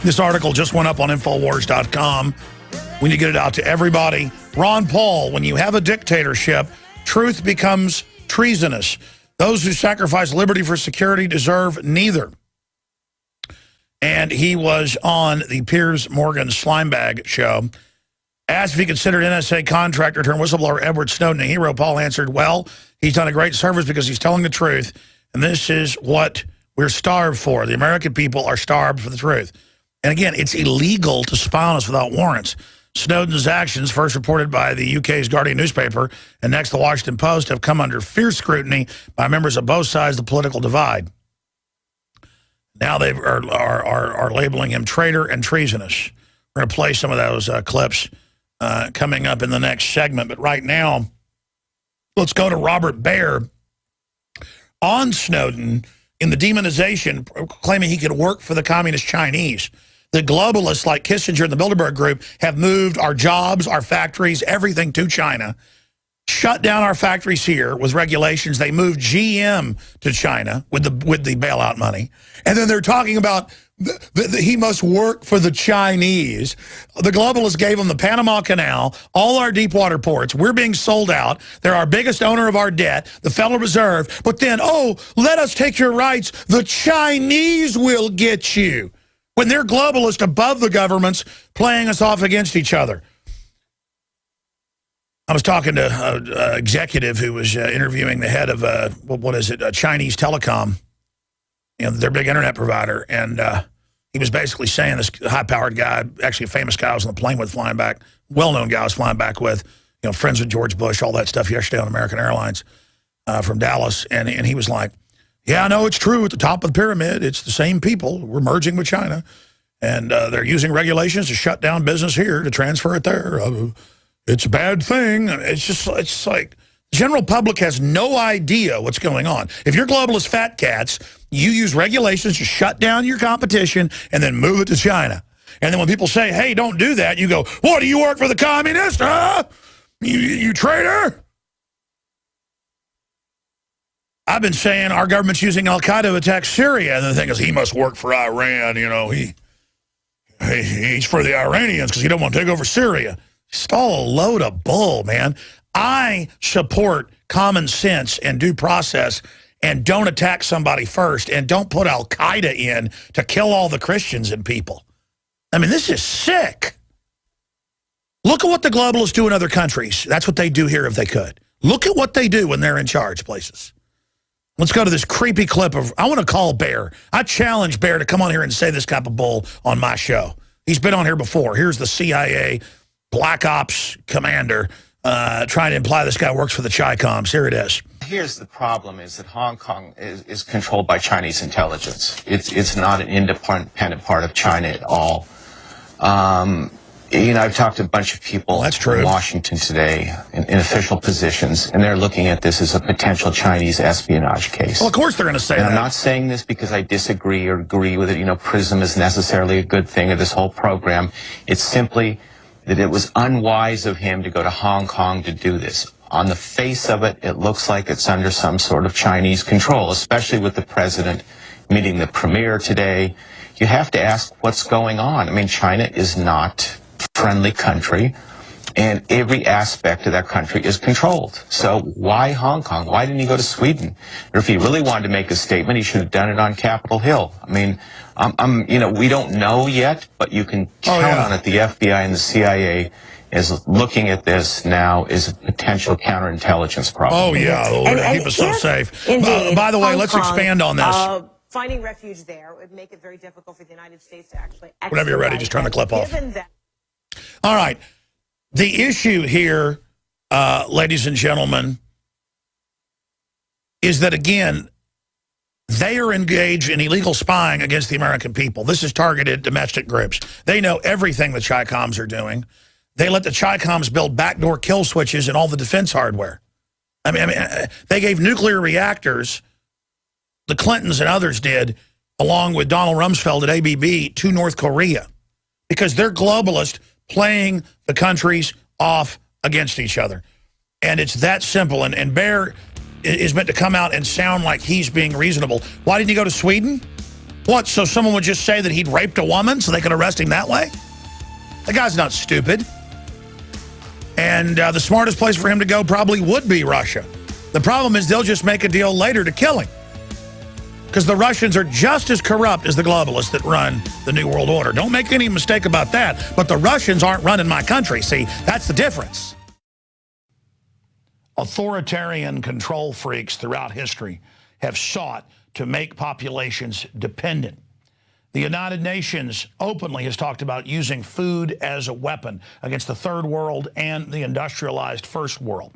This article just went up on Infowars.com. We need to get it out to everybody. Ron Paul, when you have a dictatorship, truth becomes treasonous. Those who sacrifice liberty for security deserve neither. And he was on the Piers Morgan Slimebag show. Asked if he considered NSA contractor turned whistleblower Edward Snowden a hero, Paul answered, well, he's done a great service because he's telling the truth. And this is what we're starved for. The American people are starved for the truth. And again, it's illegal to spy on us without warrants. Snowden's actions, first reported by the UK's Guardian newspaper and next the Washington Post, have come under fierce scrutiny by members of both sides of the political divide. Now they are labeling him traitor and treasonous. We're going to play some of those clips coming up in the next segment. But right now, let's go to Robert Baer on Snowden in the demonization, claiming he could work for the communist Chinese. The globalists like Kissinger and the Bilderberg group have moved our jobs, our factories, everything to China, shut down our factories here with regulations. They moved GM to China with the bailout money. And then they're talking about he must work for the Chinese. The globalists gave them the Panama Canal, all our deep water ports. We're being sold out. They're our biggest owner of our debt, the Federal Reserve. But then, oh, let us take your rights. The Chinese will get you. When they're globalists above the governments playing us off against each other. I was talking to an executive who was interviewing the head of, what is it, Chinese Telecom, their big internet provider. And he was basically saying this high-powered guy, actually a famous guy I was on the plane with flying back, well-known guy I was flying back with, friends with George Bush, all that stuff yesterday on American Airlines from Dallas. And he was like, yeah, I know it's true at the top of the pyramid. It's the same people. We're merging with China. And they're using regulations to shut down business here to transfer it there. It's a bad thing. It's like the general public has no idea what's going on. If you're globalist fat cats, you use regulations to shut down your competition and then move it to China. And then when people say, hey, don't do that, you go, what, do you work for the communists, huh? You traitor? I've been saying our government's using Al-Qaeda to attack Syria, and the thing is, he must work for Iran, he's for the Iranians because he don't want to take over Syria. It's all a load of bull, man. I support common sense and due process and don't attack somebody first and don't put Al-Qaeda in to kill all the Christians and people. I mean, this is sick. Look at what the globalists do in other countries. That's what they do here if they could. Look at what they do when they're in charge places. Let's go to this creepy clip of, I want to call Bear. I challenge Bear to come on here and say this type of bull on my show. He's been on here before. Here's the CIA Black Ops commander trying to imply this guy works for the Chi-Coms. Here it is. Here's the problem is that Hong Kong is controlled by Chinese intelligence. It's not an independent part of China at all. I've talked to a bunch of people in Washington today in official positions, and they're looking at this as a potential Chinese espionage case. Well, of course they're going to say that. I'm not saying this because I disagree or agree with it. PRISM is necessarily a good thing, or this whole program. It's simply that it was unwise of him to go to Hong Kong to do this. On the face of it, it looks like it's under some sort of Chinese control, especially with the president meeting the premier today. You have to ask what's going on. I mean, China is not friendly country, and every aspect of that country is controlled. So why Hong Kong? Why didn't he go to Sweden? Or if he really wanted to make a statement, he should have done it on Capitol Hill. I mean, we don't know yet, but you can count on it. The FBI and the CIA is looking at this now as a potential counterintelligence problem. Oh, yeah. Lord, keep us so safe. By the way, let's expand on this. Finding refuge there would make it very difficult for the United States to actually... Whenever you're ready, just turn the clip off. All right. The issue here, ladies and gentlemen, is that, again, they are engaged in illegal spying against the American people. This is targeted domestic groups. They know everything the Chi-Coms are doing. They let the Chi-Coms build backdoor kill switches in all the defense hardware. I mean, they gave nuclear reactors, the Clintons and others did, along with Donald Rumsfeld at ABB, to North Korea, because they're globalist playing the countries off against each other. And it's that simple. And Bear is meant to come out and sound like he's being reasonable. Why didn't he go to Sweden? What, so someone would just say that he'd raped a woman so they could arrest him that way? The guy's not stupid. And the smartest place for him to go probably would be Russia. The problem is they'll just make a deal later to kill him. Because the Russians are just as corrupt as the globalists that run the New World Order. Don't make any mistake about that. But the Russians aren't running my country. See, that's the difference. Authoritarian control freaks throughout history have sought to make populations dependent. The United Nations openly has talked about using food as a weapon against the third world and the industrialized first world.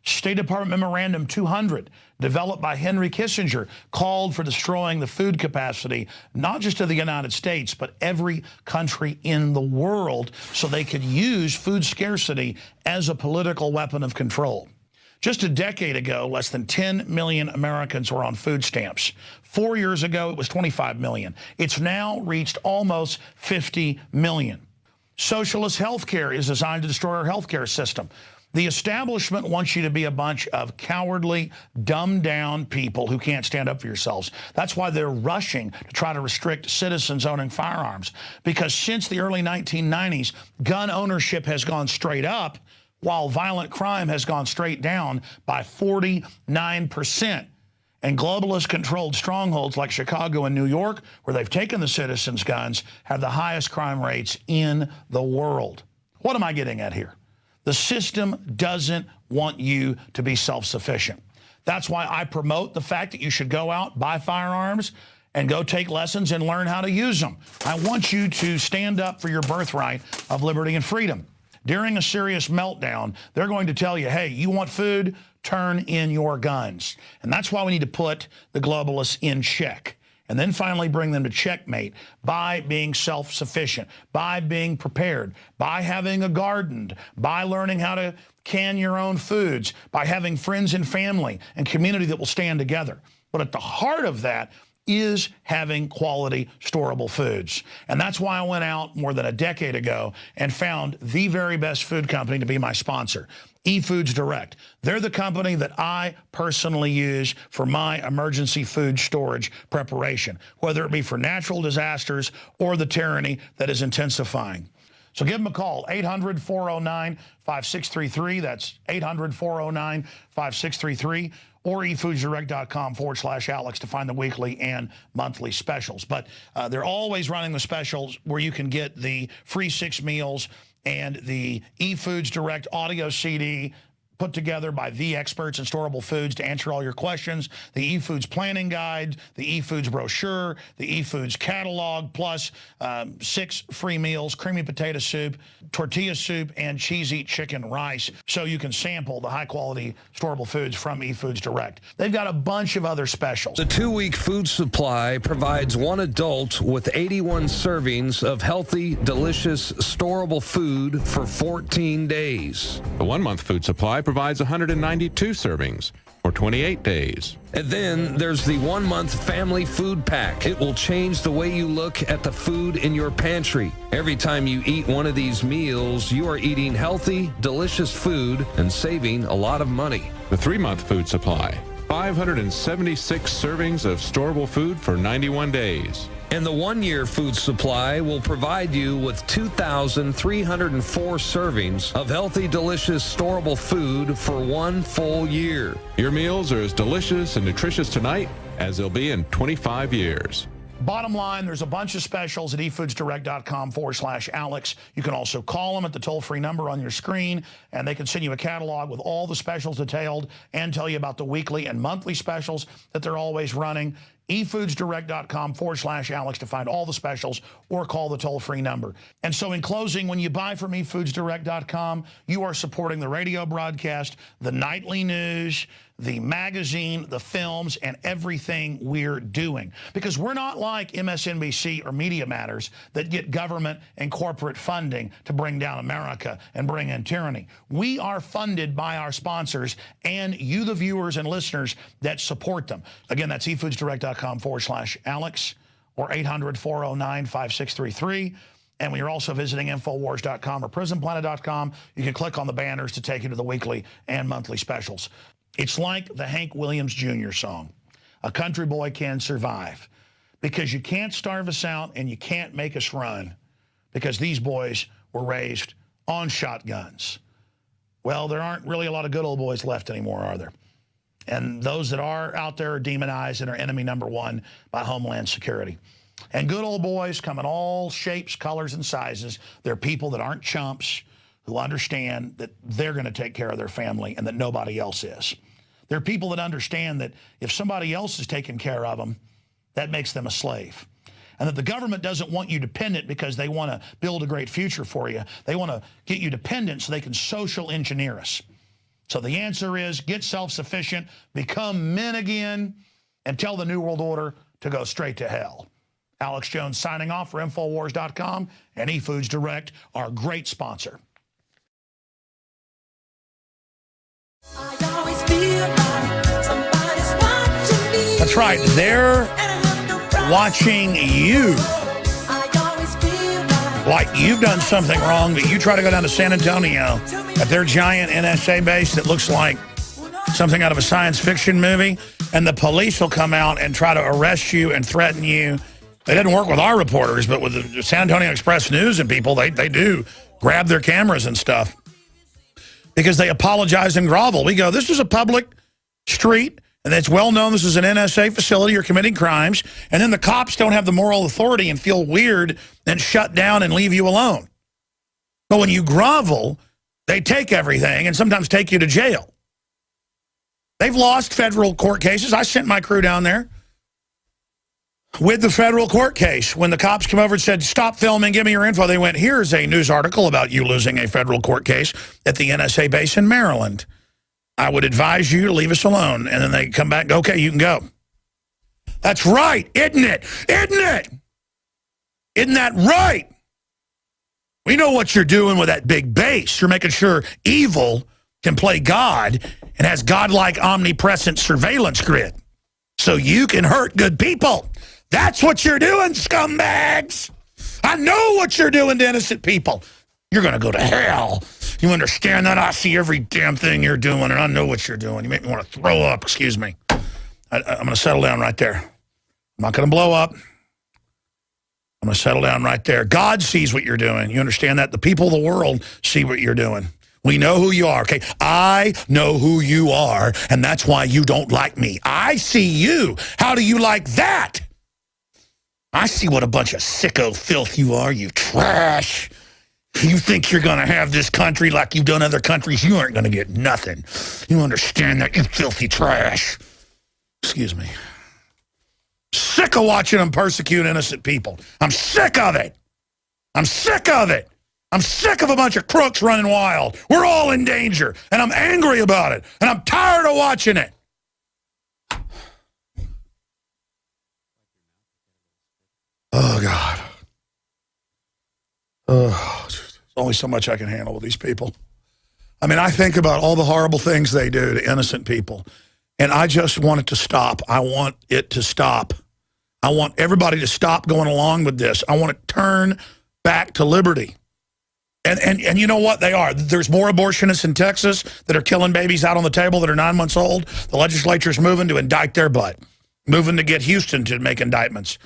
State Department Memorandum 200, developed by Henry Kissinger, called for destroying the food capacity, not just of the United States, but every country in the world, so they could use food scarcity as a political weapon of control. Just a decade ago, less than 10 million Americans were on food stamps. 4 years ago, it was 25 million. It's now reached almost 50 million. Socialist health care is designed to destroy our health care system. The establishment wants you to be a bunch of cowardly, dumbed-down people who can't stand up for yourselves. That's why they're rushing to try to restrict citizens owning firearms. Because since the early 1990s, gun ownership has gone straight up, while violent crime has gone straight down by 49%. And globalist-controlled strongholds like Chicago and New York, where they've taken the citizens' guns, have the highest crime rates in the world. What am I getting at here? The system doesn't want you to be self-sufficient. That's why I promote the fact that you should go out, buy firearms, and go take lessons and learn how to use them. I want you to stand up for your birthright of liberty and freedom. During a serious meltdown, they're going to tell you, hey, you want food? Turn in your guns. And that's why we need to put the globalists in check. And then finally bring them to checkmate by being self-sufficient, by being prepared, by having a garden, by learning how to can your own foods, by having friends and family and community that will stand together. But at the heart of that is having quality, storable foods. And that's why I went out more than a decade ago and found the very best food company to be my sponsor, eFoods Direct. They're the company that I personally use for my emergency food storage preparation, whether it be for natural disasters or the tyranny that is intensifying. So give them a call, 800-409-5633. That's 800-409-5633. Or efoodsdirect.com/Alex to find the weekly and monthly specials. But they're always running the specials where you can get the free 6 meals and the eFoods Direct audio CD put together by the experts in storable foods to answer all your questions, the eFoods planning guide, the eFoods brochure, the eFoods catalog, plus 6 free meals, creamy potato soup, tortilla soup, and cheesy chicken rice, so you can sample the high-quality storable foods from eFoods Direct. They've got a bunch of other specials. The 2-week food supply provides one adult with 81 servings of healthy, delicious, storable food for 14 days. The 1-month food supply provides 192 servings for 28 days. And then there's the 1-month family food pack. It will change the way you look at the food in your pantry. Every time you eat one of these meals, you are eating healthy, delicious food and saving a lot of money. The 3-month food supply, 576 servings of storable food for 91 days. And the 1-year food supply will provide you with 2,304 servings of healthy, delicious, storable food for 1 full year. Your meals are as delicious and nutritious tonight as they'll be in 25 years. Bottom line, there's a bunch of specials at efoodsdirect.com/Alex. You can also call them at the toll-free number on your screen, and they can send you a catalog with all the specials detailed and tell you about the weekly and monthly specials that they're always running. efoodsdirect.com/Alex to find all the specials, or call the toll-free number. And so in closing, when you buy from efoodsdirect.com, you are supporting the radio broadcast, the nightly news, the magazine, the films, and everything we're doing. Because we're not like MSNBC or Media Matters that get government and corporate funding to bring down America and bring in tyranny. We are funded by our sponsors and you, the viewers and listeners that support them. Again, that's efoodsdirect.com/Alex or 800-409-5633. And when you're also visiting Infowars.com or PrisonPlanet.com, you can click on the banners to take you to the weekly and monthly specials. It's like the Hank Williams Jr. song, "A Country Boy Can Survive." because you can't starve us out and you can't make us run because these boys were raised on shotguns. Well, there aren't really a lot of good old boys left anymore, are there? And those that are out there are demonized and are enemy number one by Homeland Security. And good old boys come in all shapes, colors, and sizes. They're people that aren't chumps who understand that they're going to take care of their family and that nobody else is. They're people that understand that if somebody else is taking care of them, that makes them a slave. And that the government doesn't want you dependent because they want to build a great future for you. They want to get you dependent so they can social engineer us. So the answer is get self-sufficient, become men again, and tell the New World Order to go straight to hell. Alex Jones signing off for Infowars.com and eFoods Direct, our great sponsor. That's right. They're watching you. Like you've done something wrong, but you try to go down to San Antonio at their giant NSA base that looks like something out of a science fiction movie, and the police will come out and try to arrest you and threaten you. They didn't work with our reporters, but with the San Antonio Express News and people, they do grab their cameras and stuff because they apologize and grovel. We go, this is a public street, and it's well known this is an NSA facility. You're committing crimes. And then the cops don't have the moral authority and feel weird and shut down and leave you alone. But when you grovel, they take everything and sometimes take you to jail. They've lost federal court cases. I sent my crew down there with the federal court case. When the cops come over and said, stop filming, give me your info, they went, here's a news article about you losing a federal court case at the NSA base in Maryland. I would advise you to leave us alone. And then they come back and go, okay, you can go. That's right, isn't it? Isn't it? Isn't that right? We know what you're doing with that big base. You're making sure evil can play God and has godlike omnipresent surveillance grid so you can hurt good people. That's what you're doing, scumbags. I know what you're doing to innocent people. You're going to go to hell. You understand that? I see every damn thing you're doing, and I know what you're doing. You make me want to throw up. Excuse me. I'm going to settle down right there. I'm not going to blow up. I'm going to settle down right there. God sees what you're doing. You understand that? The people of the world see what you're doing. We know who you are, okay? I know who you are, and that's why you don't like me. I see you. How do you like that? I see what a bunch of sicko filth you are, you trash. You think you're going to have this country like you've done other countries? You aren't going to get nothing. You understand that, you filthy trash? Excuse me. Sick of watching them persecute innocent people. I'm sick of it. I'm sick of it. I'm sick of a bunch of crooks running wild. We're all in danger, and I'm angry about it, and I'm tired of watching it. Oh, God. Oh, there's only so much I can handle with these people. I mean, I think about all the horrible things they do to innocent people, and I just want it to stop. I want it to stop. I want everybody to stop going along with this. I want to turn back to liberty. And you know what? They are. There's more abortionists in Texas that are killing babies out on the table that are 9 months old. The legislature's moving to indict their butt, moving to get Houston to make indictments.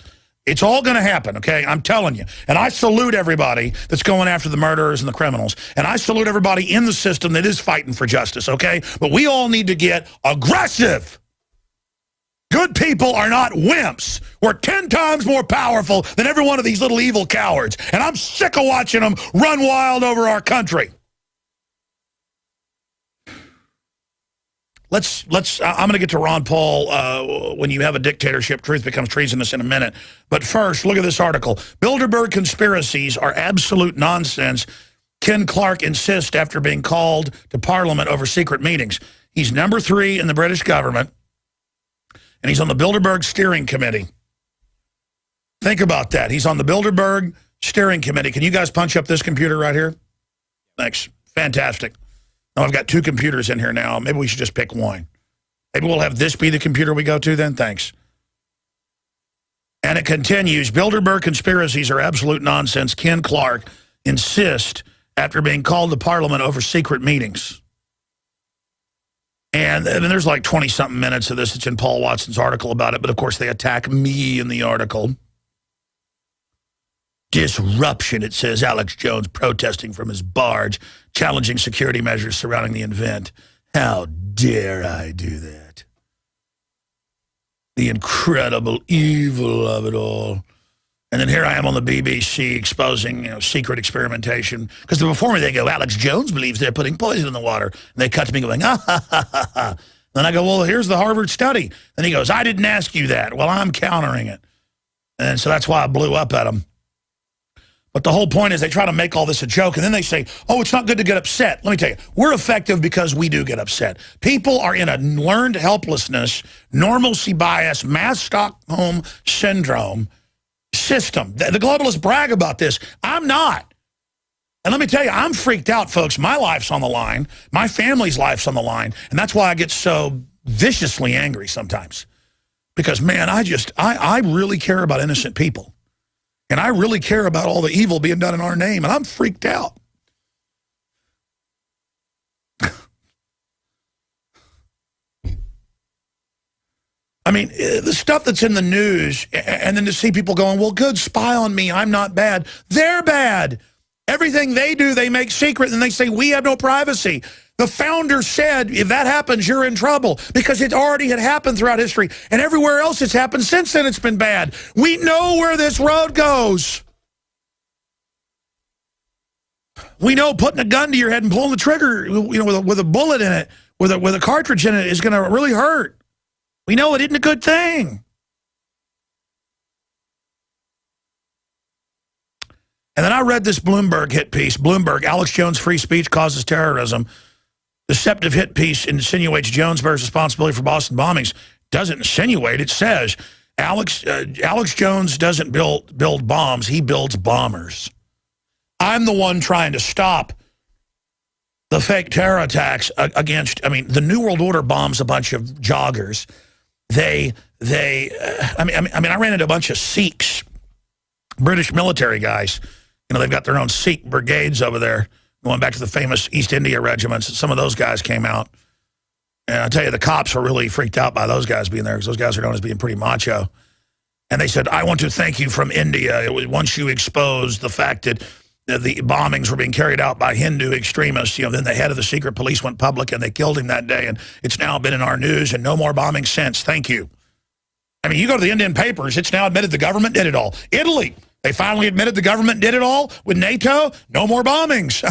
It's all going to happen, okay? I'm telling you. And I salute everybody that's going after the murderers and the criminals. And I salute everybody in the system that is fighting for justice, okay? But we all need to get aggressive. Good people are not wimps. We're 10 times more powerful than every one of these little evil cowards. And I'm sick of watching them run wild over our country. I'm going to get to Ron Paul when you have a dictatorship, truth becomes treasonous in a minute. But first, look at this article. Bilderberg conspiracies are absolute nonsense. Ken Clark insists after being called to Parliament over secret meetings. He's number 3 in the British government, and he's on the Bilderberg steering committee. Think about that. He's on the Bilderberg steering committee. Can you guys punch up this computer right here? Thanks. Fantastic. Now, I've got 2 computers in here now. Maybe we should just pick one. Maybe we'll have this be the computer we go to then? Thanks. And it continues. Bilderberg conspiracies are absolute nonsense. Ken Clark insists after being called to Parliament over secret meetings. And there's like 20-something minutes of this. It's in Paul Watson's article about it. But, of course, they attack me in the article. Disruption, it says. Alex Jones protesting from his barge, challenging security measures surrounding the event. How dare I do that? The incredible evil of it all. And then here I am on the BBC exposing, secret experimentation. Because before me they go, Alex Jones believes they're putting poison in the water. And they cut to me going, ah, ha, ha, ha, ha. Then I go, well, here's the Harvard study. And he goes, I didn't ask you that. Well, I'm countering it. And so that's why I blew up at him. But the whole point is they try to make all this a joke, and then they say, oh, it's not good to get upset. Let me tell you, we're effective because we do get upset. People are in a learned helplessness, normalcy bias, mass Stockholm syndrome system. The globalists brag about this. I'm not. And let me tell you, I'm freaked out, folks. My life's on the line. My family's life's on the line. And that's why I get so viciously angry sometimes. Because, man, I really care about innocent people. And I really care about all the evil being done in our name, and I'm freaked out. I mean, the stuff that's in the news, and then to see people going, well, good, spy on me, I'm not bad. They're bad. Everything they do, they make secret, and they say, we have no privacy. The founder said, if that happens, you're in trouble, because it already had happened throughout history, and everywhere else it's happened since then it's been bad. We know where this road goes. We know putting a gun to your head and pulling the trigger, with a bullet in it, with a cartridge in it, is going to really hurt. We know it isn't a good thing. And then I read this Bloomberg hit piece. Bloomberg, Alex Jones' free speech causes terrorism. Deceptive hit piece insinuates Jones bears responsibility for Boston bombings. Doesn't insinuate, it says Alex Jones doesn't build bombs, he builds bombers. I'm the one trying to stop the fake terror attacks against, the New World Order bombs a bunch of joggers. I ran into a bunch of Sikhs, British military guys. They've got their own Sikh brigades over there, going back to the famous East India regiments. Some of those guys came out. And I tell you, the cops were really freaked out by those guys being there, because those guys are known as being pretty macho. And they said, I want to thank you from India. It was once you exposed the fact that the bombings were being carried out by Hindu extremists, then the head of the secret police went public and they killed him that day. And it's now been in our news, and no more bombings since. Thank you. You go to the Indian papers, it's now admitted the government did it all. Italy, they finally admitted the government did it all with NATO. No more bombings.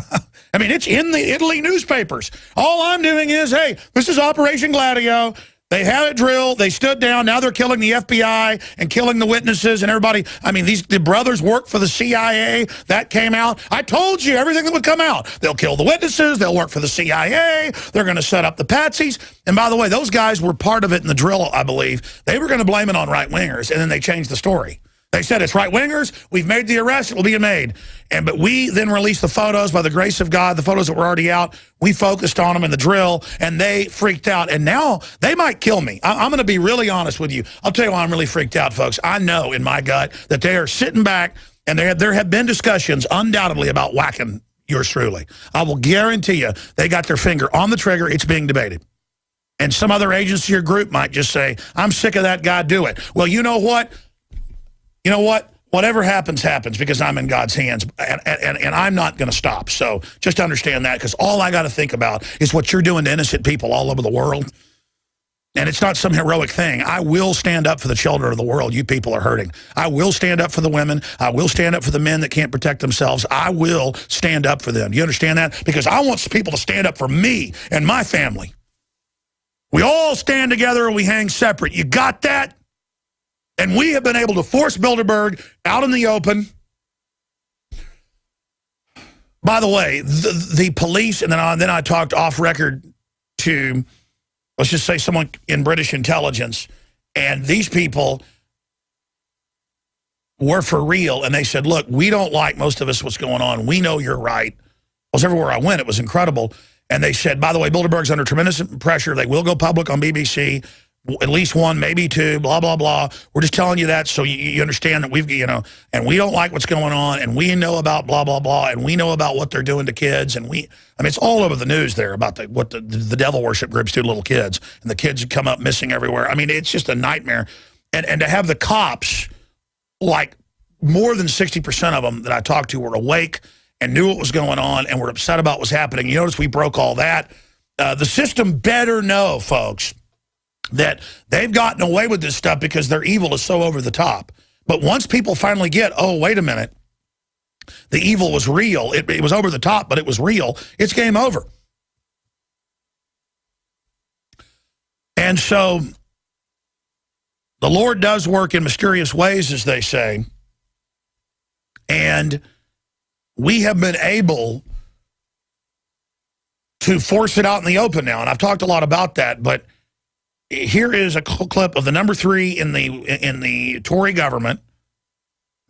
It's in the Italy newspapers. All I'm doing is, hey, this is Operation Gladio. They had it drilled. They stood down. Now they're killing the FBI and killing the witnesses and everybody. The brothers work for the CIA. That came out. I told you everything that would come out. They'll kill the witnesses. They'll work for the CIA. They're going to set up the patsies. And by the way, those guys were part of it in the drill, I believe. They were going to blame it on right-wingers, and then they changed the story. They said it's right-wingers. We've made the arrest. It will be made. But we then released the photos by the grace of God, the photos that were already out. We focused on them in the drill, and they freaked out. And now they might kill me. I'm going to be really honest with you. I'll tell you why I'm really freaked out, folks. I know in my gut that they are sitting back, and there have been discussions undoubtedly about whacking yours truly. I will guarantee you they got their finger on the trigger. It's being debated. And some other agency or group might just say, I'm sick of that guy, do it. Well, you know what? You know what? Whatever happens, happens, because I'm in God's hands, and I'm not going to stop. So just understand that, because all I got to think about is what you're doing to innocent people all over the world. And it's not some heroic thing. I will stand up for the children of the world. You people are hurting. I will stand up for the women. I will stand up for the men that can't protect themselves. I will stand up for them. You understand that? Because I want people to stand up for me and my family. We all stand together and we hang separate. You got that? And we have been able to force Bilderberg out in the open. By the way, the police, and then I talked off record to, let's just say, someone in British intelligence, and these people were for real, and they said, look, we don't like, most of us, what's going on. We know you're right. Because everywhere I went, it was incredible. And they said, by the way, Bilderberg's under tremendous pressure. They will go public on BBC. at least one, maybe two, blah, blah, blah. We're just telling you that so you understand that we've, you know, and we don't like what's going on, and we know about blah, blah, blah, and we know about what they're doing to kids, and I mean, it's all over the news there about what the devil worship groups do to little kids, and the kids come up missing everywhere. I mean, it's just a nightmare. And to have the cops, like more than 60% of them that I talked to were awake and knew what was going on and were upset about what's happening. You notice we broke all that. The system better know, folks, that they've gotten away with this stuff because their evil is so over the top. But once people finally get, oh, wait a minute, the evil was real. It was over the top, but it was real. It's game over. And so the Lord does work in mysterious ways, as they say. And we have been able to force it out in the open now. And I've talked a lot about that, but here is a clip of the number 3 in the Tory government,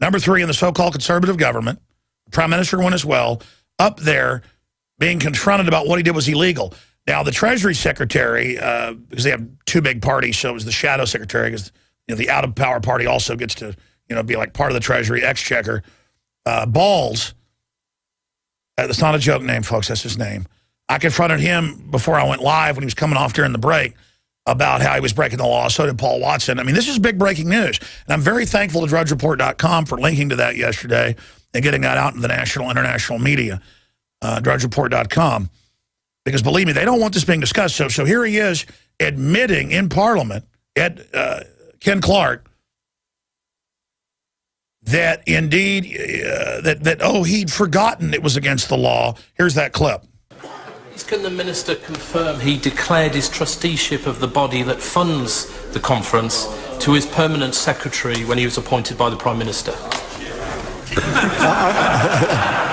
number 3 in the so-called conservative government, Prime Minister one as well, up there being confronted about what he did was illegal. Now, the Treasury Secretary, because they have 2 big parties, so it was the Shadow Secretary, because the out-of-power party also gets to be like part of the Treasury, Exchequer. Balls, that's not a joke name, folks, that's his name. I confronted him before I went live when he was coming off during the break about how he was breaking the law. So did Paul Watson. I mean, this is big breaking news. And I'm very thankful to DrudgeReport.com for linking to that yesterday and getting that out in the national, international media, DrudgeReport.com. Because believe me, they don't want this being discussed. So here he is admitting in Parliament, Ken Clark, that indeed, he'd forgotten it was against the law. Here's that clip. Can the Minister confirm he declared his trusteeship of the body that funds the conference to his permanent secretary when he was appointed by the Prime Minister?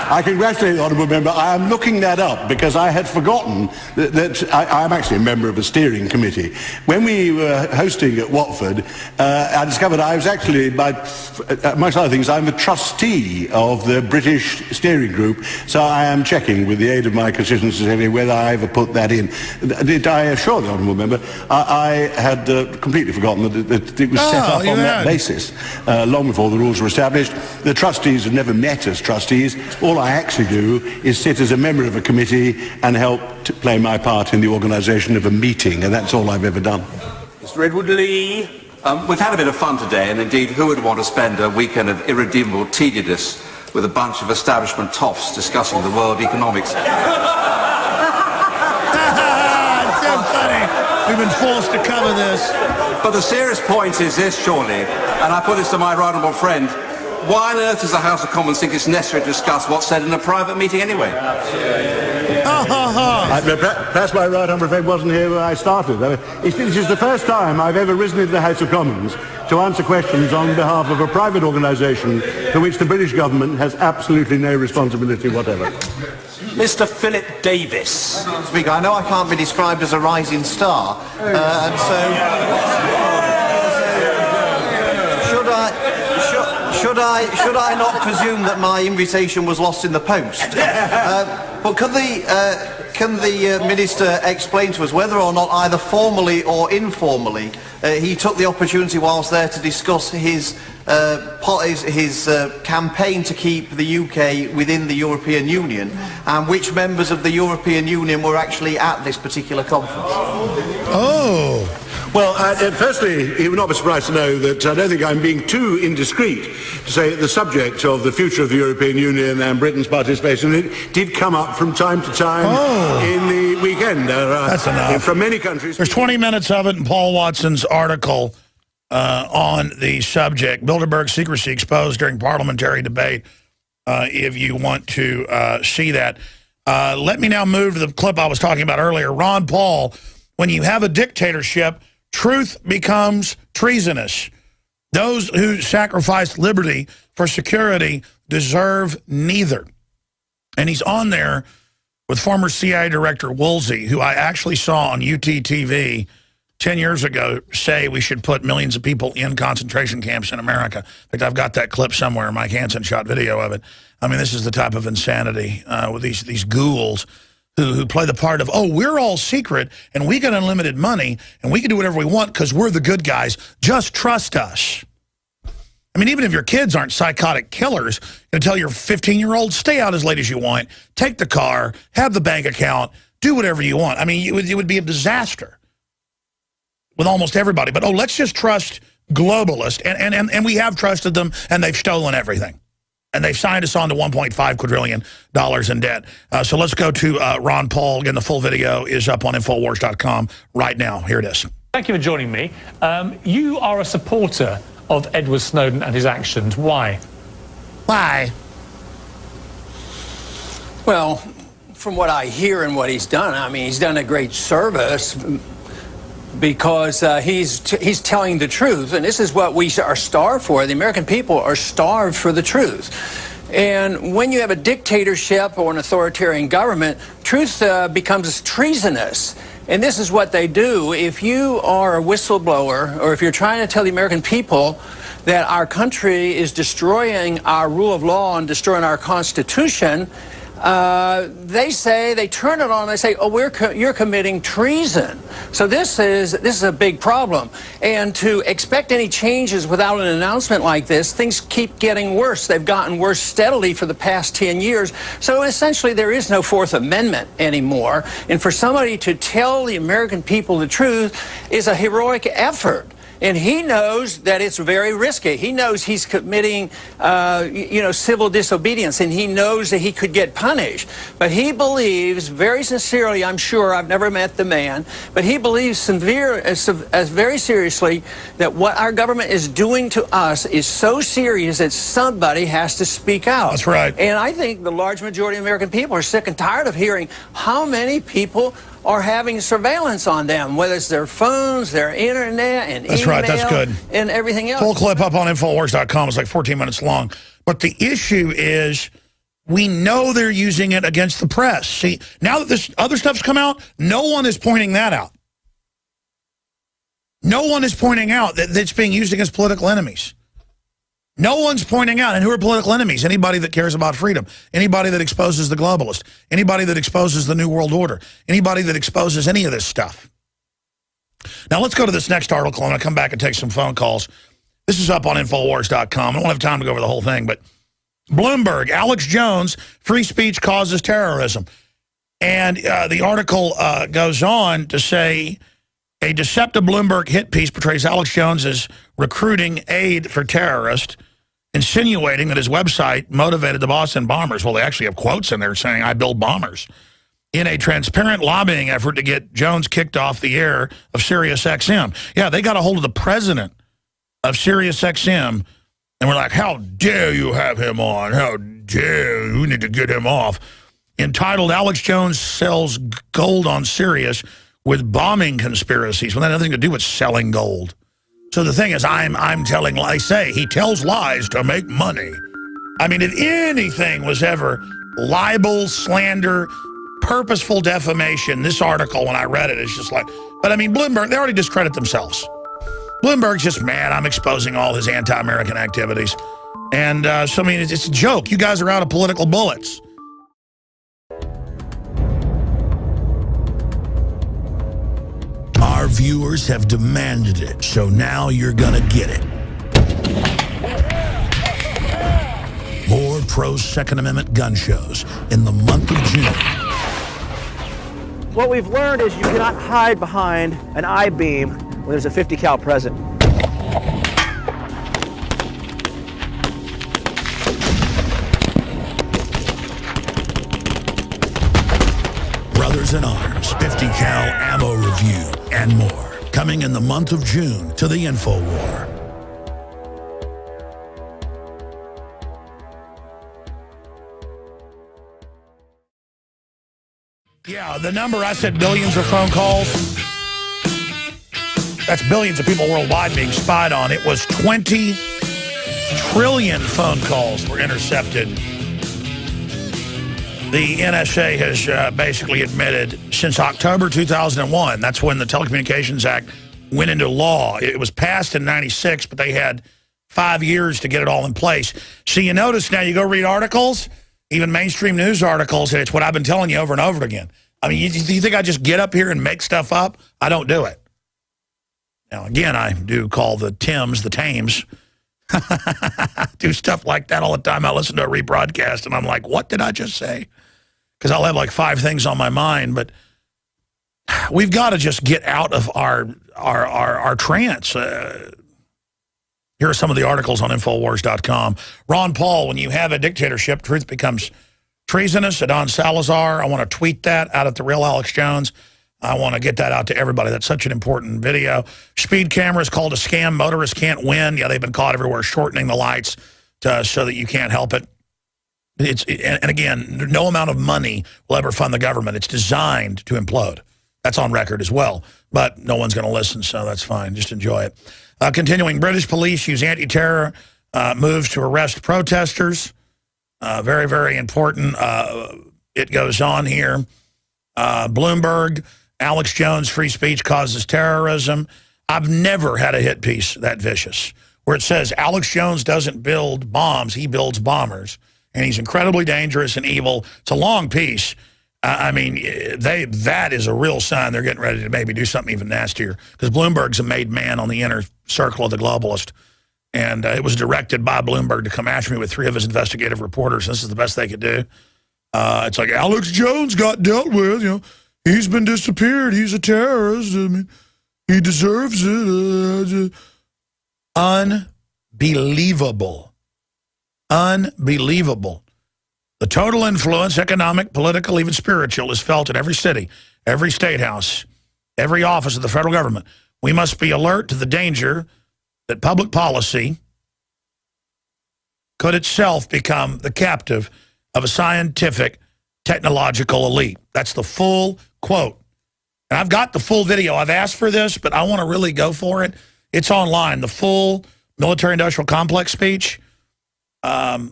I congratulate the honourable member. I am looking that up because I had forgotten that I am actually a member of a steering committee. When we were hosting at Watford, I discovered I was actually, amongst other things, I'm a trustee of the British steering group, so I am checking with the aid of my constituency secretary whether I ever put that in. Did I assure the honourable member? I had completely forgotten that it was set up on that basis, long before the rules were established. The trustees have never met as trustees. All I actually do is sit as a member of a committee and help to play my part in the organisation of a meeting, and that's all I've ever done. Mr. Edward Lee. We've had a bit of fun today, and indeed, who would want to spend a weekend of irredeemable tediousness with a bunch of establishment toffs discussing the world economics? It's so funny. We've been forced to cover this. But the serious point is this, surely, and I put this to my right honourable friend, why on earth does the House of Commons think it's necessary to discuss what's said in a private meeting anyway? Perhaps my right honourable friend wasn't here when I started. This is the first time I've ever risen into the House of Commons to answer questions on behalf of a private organisation for which the British government has absolutely no responsibility whatever. Mr. Philip Davis. Speaker, I know I can't be described as a rising star, and so... Should I not presume that my invitation was lost in the post? But can the Minister explain to us whether or not, either formally or informally, he took the opportunity whilst there to discuss his campaign to keep the UK within the European Union, and which members of the European Union were actually at this particular conference? Oh. Well, firstly, you will not be surprised to know that I don't think I'm being too indiscreet to say that the subject of the future of the European Union and Britain's participation in it did come up from time to time in the weekend. That's enough. From many countries. There's 20 minutes of it in Paul Watson's article on the subject, Bilderberg secrecy exposed during parliamentary debate, if you want to see that. Let me now move to the clip I was talking about earlier. Ron Paul, when you have a dictatorship, truth becomes treasonous. Those who sacrifice liberty for security deserve neither. And he's on there with former CIA Director Woolsey, who I actually saw on UTTV 10 years ago say we should put millions of people in concentration camps in America. In fact, I've got that clip somewhere. Mike Hansen shot video of it. I mean, this is the type of insanity with these ghouls who play the part of, oh, we're all secret and we get unlimited money and we can do whatever we want because we're the good guys. Just trust us. I mean, even if your kids aren't psychotic killers, you're going to tell your 15-year-old, stay out as late as you want, take the car, have the bank account, do whatever you want. I mean, it would be a disaster with almost everybody. But, oh, let's just trust globalists. And we have trusted them, and they've stolen everything. And they've signed us on to $1.5 quadrillion in debt. So let's go to Ron Paul. Again, the full video is up on Infowars.com right now. Here it is. Thank you for joining me. You are a supporter of Edward Snowden and his actions. Why? Why? Well, from what I hear and what he's done, I mean, he's done a great service because he's telling the truth, and this is what we are starved for. The American people are starved for the truth. And when you have a dictatorship or an authoritarian government, truth becomes treasonous. And this is what they do. If you are a whistleblower, or if you're trying to tell the American people that our country is destroying our rule of law and destroying our Constitution, they turn it on, they say, oh, you're committing treason. So this is a big problem. And to expect any changes without an announcement like this, things keep getting worse. They've gotten worse steadily for the past 10 years. So essentially there is no Fourth Amendment anymore. And for somebody to tell the American people the truth is a heroic effort. And he knows that it's very risky. He knows he's committing, civil disobedience, and he knows that he could get punished. But he believes very sincerely, I'm sure, I've never met the man, but he believes very seriously that what our government is doing to us is so serious that somebody has to speak out. That's right. And I think the large majority of American people are sick and tired of hearing how many people are having surveillance on them, whether it's their phones, their internet, and that's email, right, that's good. And everything else. Full clip up on Infowars.com. It's like 14 minutes long. But the issue is we know they're using it against the press. See, now that this other stuff's come out, no one is pointing that out. No one is pointing out that it's being used against political enemies. No one's pointing out. And who are political enemies? Anybody that cares about freedom. Anybody that exposes the globalist. Anybody that exposes the New World Order. Anybody that exposes any of this stuff. Now, let's go to this next article. I'm going to come back and take some phone calls. This is up on Infowars.com. I don't have time to go over the whole thing, but Bloomberg, Alex Jones, free speech causes terrorism. And the article goes on to say, a deceptive Bloomberg hit piece portrays Alex Jones as recruiting aid for terrorists, insinuating that his website motivated the Boston bombers. Well, they actually have quotes in there saying, I build bombers. In a transparent lobbying effort to get Jones kicked off the air of SiriusXM. Yeah, they got a hold of the president of SiriusXM, and we're like, how dare you have him on? How dare you? We need to get him off. Entitled, Alex Jones sells gold on Sirius with bombing conspiracies. Well, that had nothing to do with selling gold. So the thing is, I'm telling lies. Say he tells lies to make money. I mean, if anything was ever libel, slander, purposeful defamation, this article, when I read it, is just like, but I mean, Bloomberg, they already discredit themselves. Bloomberg's just mad I'm exposing all his anti-American activities. And so, I mean, it's a joke. You guys are out of political bullets. Our viewers have demanded it, so now you're gonna get it. More pro-Second Amendment gun shows in the month of June. What we've learned is you cannot hide behind an I-beam when there's a 50 cal present. Brothers in Arms, 50 cal ammo review, and more. Coming in the month of June to the InfoWar. Yeah, the number, I said billions of phone calls. That's billions of people worldwide being spied on. It was 20 trillion phone calls were intercepted. The NSA has basically admitted since October 2001, that's when the Telecommunications Act went into law. It was passed in 96, but they had 5 years to get it all in place. So you notice now, you go read articles, even mainstream news articles, and it's what I've been telling you over and over again. I mean, you think I just get up here and make stuff up? I don't do it. Now, again, I do call the Tims the Tames. Do stuff like that all the time. I listen to a rebroadcast, and I'm like, what did I just say? Because I'll have like 5 things on my mind, but we've got to just get out of our trance. Here are some of the articles on Infowars.com. Ron Paul, when you have a dictatorship, truth becomes treasonous. Adon Salazar, I want to tweet that out at the real Alex Jones. I want to get that out to everybody. That's such an important video. Speed cameras called a scam. Motorists can't win. Yeah, they've been caught everywhere, shortening the lights so that you can't help it. And again, no amount of money will ever fund the government. It's designed to implode. That's on record as well. But no one's going to listen, so that's fine. Just enjoy it. Continuing, British police use anti-terror moves to arrest protesters. Very, very important. It goes on here. Bloomberg, Alex Jones, free speech causes terrorism. I've never had a hit piece that vicious, where it says Alex Jones doesn't build bombs, he builds bombers. And he's incredibly dangerous and evil. It's a long piece. I mean, that is a real sign they're getting ready to maybe do something even nastier, because Bloomberg's a made man on the inner circle of the globalist. And it was directed by Bloomberg to come after me with 3 of his investigative reporters. This is the best they could do. It's like, Alex Jones got dealt with, you know. He's been disappeared. He's a terrorist. I mean, he deserves it. Unbelievable. Unbelievable. The total influence, economic, political, even spiritual, is felt in every city, every state house, every office of the federal government. We must be alert to the danger that public policy could itself become the captive of a scientific, technological elite. That's the full quote. And I've got the full video. I've asked for this, but I want to really go for it. It's online, the full military-industrial complex speech. I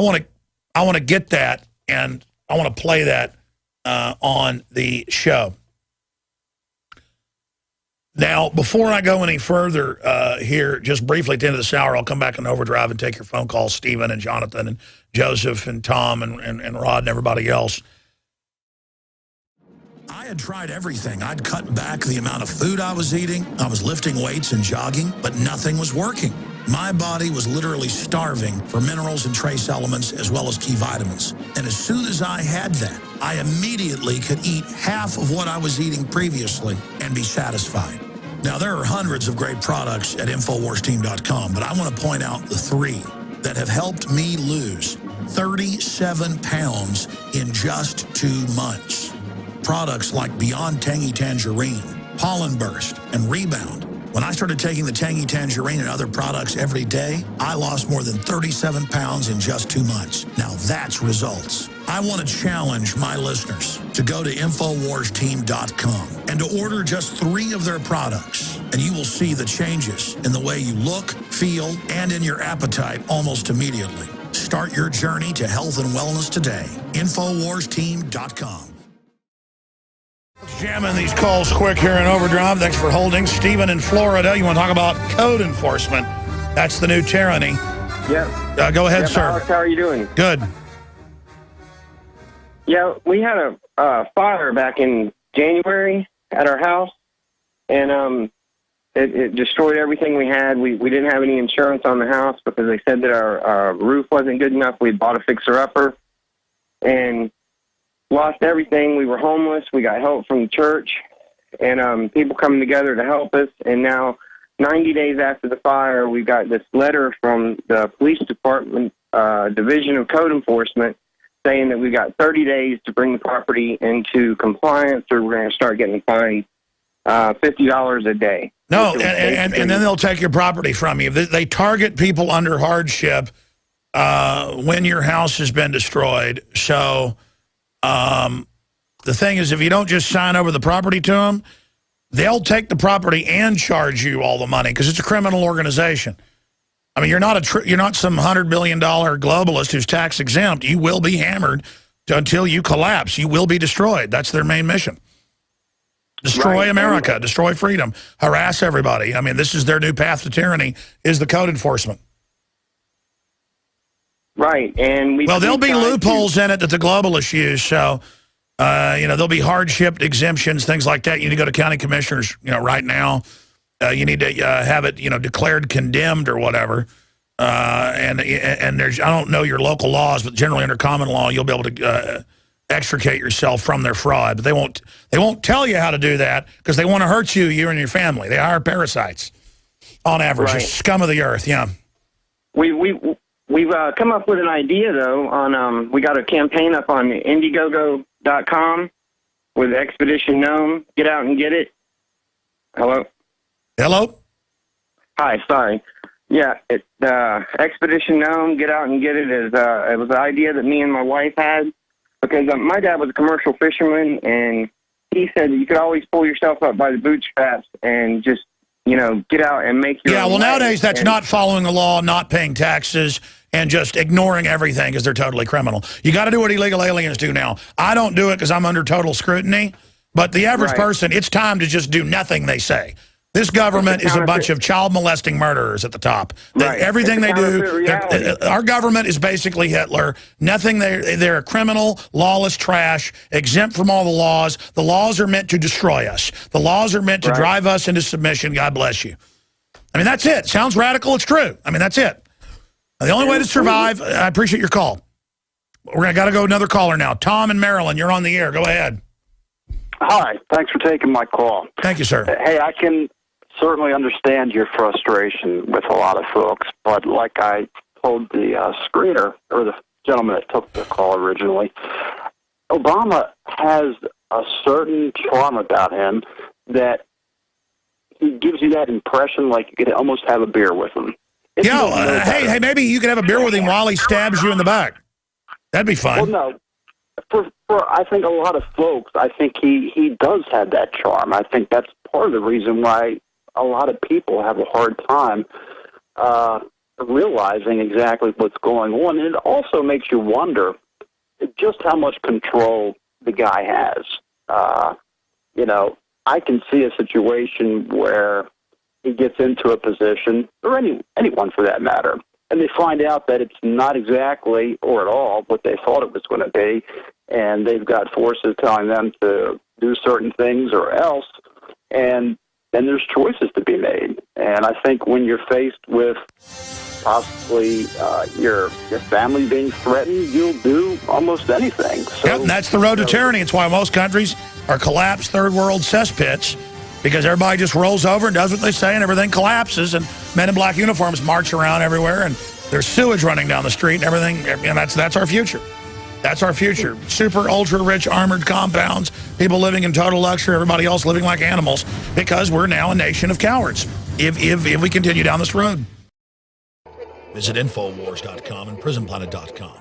want to get that, and I want to play that on the show. Now, before I go any further here, just briefly at the end of this hour, I'll come back in overdrive and take your phone calls, Stephen and Jonathan and Joseph and Tom and Rod and everybody else. I had tried everything. I'd cut back the amount of food I was eating. I was lifting weights and jogging, but nothing was working. My body was literally starving for minerals and trace elements as well as key vitamins. And as soon as I had that, I immediately could eat half of what I was eating previously and be satisfied. Now, there are hundreds of great products at InfoWarsTeam.com, but I want to point out the 3 that have helped me lose 37 pounds in just 2 months. Products like Beyond Tangy Tangerine, Pollen Burst, and Rebound. When I started taking the Tangy Tangerine and other products every day, I lost more than 37 pounds in just 2 months. Now that's results. I want to challenge my listeners to go to InfoWarsTeam.com and to order just 3 of their products, and you will see the changes in the way you look, feel, and in your appetite almost immediately. Start your journey to health and wellness today. InfoWarsTeam.com. Jamming these calls quick here in overdrive. Thanks for holding. Stephen in Florida, you want to talk about code enforcement. That's the new tyranny. Yeah. Go ahead, sir. Alex, how are you doing? Good. Yeah, we had a fire back in January at our house, and it destroyed everything we had. We didn't have any insurance on the house because they said that our roof wasn't good enough. We bought a fixer-upper and lost everything. We were homeless. We got help from the church and people coming together to help us. And now, 90 days after the fire, we got this letter from the police department, Division of Code Enforcement, saying that we got 30 days to bring the property into compliance, or we're going to start getting fined $50 a day. No, and then they'll take your property from you. They target people under hardship when your house has been destroyed. So the thing is, if you don't just sign over the property to them, they'll take the property and charge you all the money because it's a criminal organization. I mean, you're not some $100 billion globalist who's tax exempt. You will be hammered until you collapse. You will be destroyed. That's their main mission. Destroy America, destroy freedom, harass everybody. I mean, this is their new path to tyranny, is the code enforcement. Right, and well, there'll be loopholes in it that the globalists use. So There'll be hardship exemptions, things like that. You need to go to county commissioners, right now. You need to have it, declared condemned or whatever. And there's, I don't know your local laws, but generally under common law, you'll be able to extricate yourself from their fraud. But they won't tell you how to do that because they want to hurt you and your family. They hire parasites on average, Right. just scum of the earth. Yeah. We've come up with an idea though. On we got a campaign up on Indiegogo.com with Expedition Gnome. Get out and get it. Hello. Hello. Hi. Sorry. Yeah, Expedition Gnome, Get Out and Get It is it was an idea that me and my wife had because my dad was a commercial fisherman, and he said that you could always pull yourself up by the bootstraps and just, get out and make your own way. Nowadays that's not following the law, not paying taxes, and just ignoring everything because they're totally criminal. You got to do what illegal aliens do now. I don't do it because I'm under total scrutiny, but the average person, it's time to just do nothing they say. This government is a bunch of child molesting murderers at the top. Everything they do, our government is basically Hitler. Nothing, they're a criminal, lawless trash, exempt from all the laws. The laws are meant to destroy us. The laws are meant to drive us into submission. God bless you. I mean, that's it. Sounds radical. It's true. I mean, that's it. The only way to survive, I appreciate your call. We're got to go another caller now. Tom in Maryland, you're on the air. Go ahead. Hi. Thanks for taking my call. Thank you, sir. Hey, I can certainly understand your frustration with a lot of folks, but like I told the screener, or the gentleman that took the call originally, Obama has a certain charm about him that he gives you that impression like you could almost have a beer with him. Hey, maybe you could have a beer with him while he stabs you in the back. That'd be fun. Well, no. For I think a lot of folks, I think he does have that charm. I think that's part of the reason why a lot of people have a hard time realizing exactly what's going on. And it also makes you wonder just how much control the guy has. I can see a situation where he gets into a position, or anyone for that matter, and they find out that it's not exactly or at all what they thought it was going to be, and they've got forces telling them to do certain things or else, and then there's choices to be made. And I think when you're faced with possibly your family being threatened, you'll do almost anything. So, and that's the road to tyranny. It's why most countries are collapsed third world cesspits, because everybody just rolls over and does what they say and everything collapses, and men in black uniforms march around everywhere and there's sewage running down the street and everything, and that's our future. That's our future. Super, ultra-rich, armored compounds, people living in total luxury, everybody else living like animals, because we're now a nation of cowards if we continue down this road. Visit Infowars.com and PrisonPlanet.com.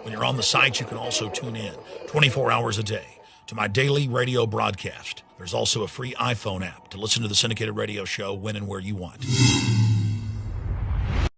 When you're on the site, you can also tune in 24 hours a day to my daily radio broadcast. There's also a free iPhone app to listen to the syndicated radio show when and where you want.